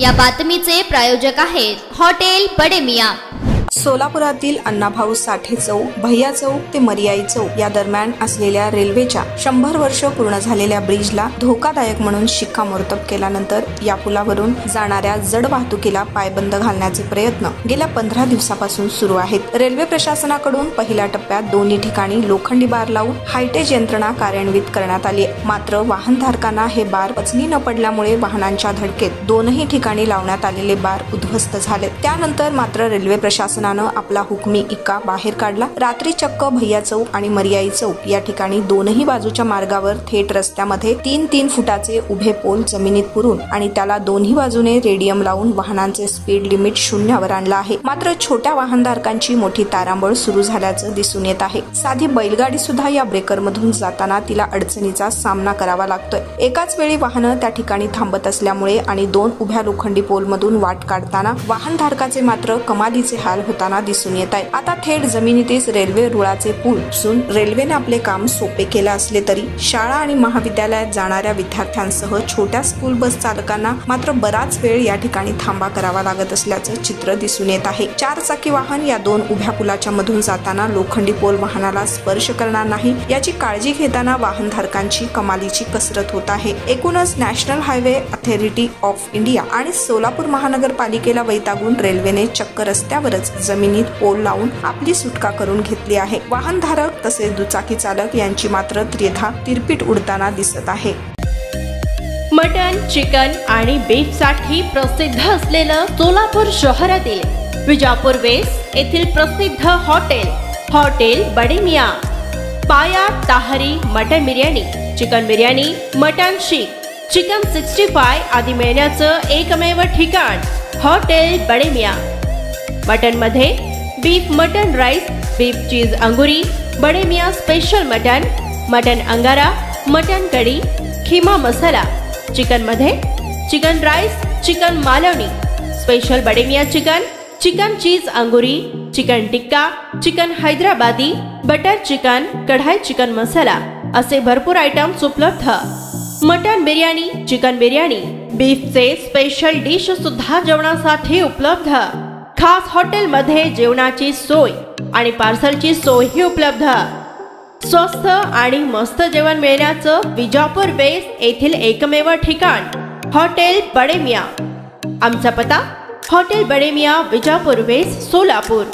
या बातमीचे प्रायोजक आहेत हॉटेल बडे मियां। सोलापुरातील अण्णाभाऊ साठे चौक, भैया चौक ते मर्याई चौक या दरम्यान असलेल्या रेल्वेच्या 100 वर्ष पूर्ण झालेल्या ब्रिजला धोकादायक म्हणून शिक्कामोर्तब केल्यानंतर या पुलावरून जाणाऱ्या जड वाहतुकीला पायबंद घालण्याचे प्रयत्न गेल्या 15 दिवसापासून सुरू आहेत। रेल्वे प्रशासनाकडून पहिल्या टप्प्यात दोन्ही ठिकाणी लोखंडी बार लावून हायटेज यंत्रणा कार्यान्वित करण्यात आली आहे। मात्र वाहनधारकांना हे बार पचनी न पडल्यामुळे वाहनांच्या धडकेत दोनही ठिकाणी लावण्यात आलेले बार उद्ध्वस्त झाले। त्यानंतर मात्र रेल्वे प्रशासनानं आपला हुकमी इक्का बाहेर काढला। रात्री चक्क भैया चौक आणि मर्याई चौक या ठिकाणी दोनही बाजूच्या मार्गावर थेट रस्त्यामध्ये 3-3 फुटाचे उभे पोल जमिनीत पुरून आणि त्याला दोन्ही बाजूने रेडियम लावून वाहनांचे स्पीड लिमिट शून्यावर आणलं आहे। मात्र छोट्या वाहनधारकांची मोठी तारांबळ सुरू झाल्याचं दिसून येत आहे। साधी बैलगाडी सुद्धा या ब्रेकर मधून जाताना तिला अडचणीचा सामना करावा लागतोय। एकाच वेळी वाहनं त्या ठिकाणी थांबत असल्यामुळे आणि 2 उभ्या लोखंडी पोल मधून वाट काढताना वाहनधारकाचे मात्र कमालीचे हाल होताना दिसून येत आहे। आता थेट जमिनीतच रेल्वे रुळाचे पूल असून रेल्वेने आपले काम सोपे केले असले तरी शाळा आणि महाविद्यालयात जाणाऱ्या विद्यार्थ्यांसह छोट्या स्कूल बस चालकांना मात्र बराच वेळ या ठिकाणी थांबा करावा लागत असल्याचं चित्र दिसून येत आहे। 4 चाकी वाहन या 2 उभ्या पुलाच्या मधून जाताना लोखंडी पोल वाहनाला स्पर्श करणार नाही याची काळजी घेताना वाहनधारकांची कमालीची कसरत होत आहे। एकूणच national highway authority of India आणि सोलापूर महानगरपालिकेला वैतागून रेल्वेने चक्क रस्त्यावरच जमिनीत पोल लावून आपली सुटका करून घेतली आहे। वाहनधारक तसेच दुचाकी चालक यांची मात्र त्रिधा तिरपीट उडताना दिसत आहे। मटन, चिकन आणि बीफ साठी प्रसिद्ध असलेलं सोलापूर शहरातील विजापूर वेस्ट येथील प्रसिद्ध hotel Bade Miyan. Paya tahari mutton biryani, chicken biryani, mutton seekh, chicken 65 आदी मिळण्याचं एकमेव ठिकाण हॉटेल बडे मियां। मटन मध्ये beef mutton rice, beef cheese angoori, Bade Miyan special mutton, mutton angara, mutton kadhi, keema masala. Chicken मध्ये chicken rice, chicken Malvani, special Bade Miyan chicken, chicken cheese angoori, chicken tikka, chicken Hyderabadi, butter chicken, kadai chicken masala असे भरपूर आयटम्स उपलब्ध। मटन बिर्याणी, चिकन बिर्याणी, बीफचे स्पेशल डिश सुद्धा जेवणासाठी उपलब्ध। खास हॉटेलमध्ये जेवणाची सोय आणि पार्सलची सोयही उपलब्ध। स्वस्त आणि मस्त जेवण मिळण्याचं विजापूर वेस्ट येथील एकमेव ठिकाण हॉटेल बडे मियां। आमचा पत्ता हॉटेल बडे मियां, विजापूर वेस्ट, सोलापूर।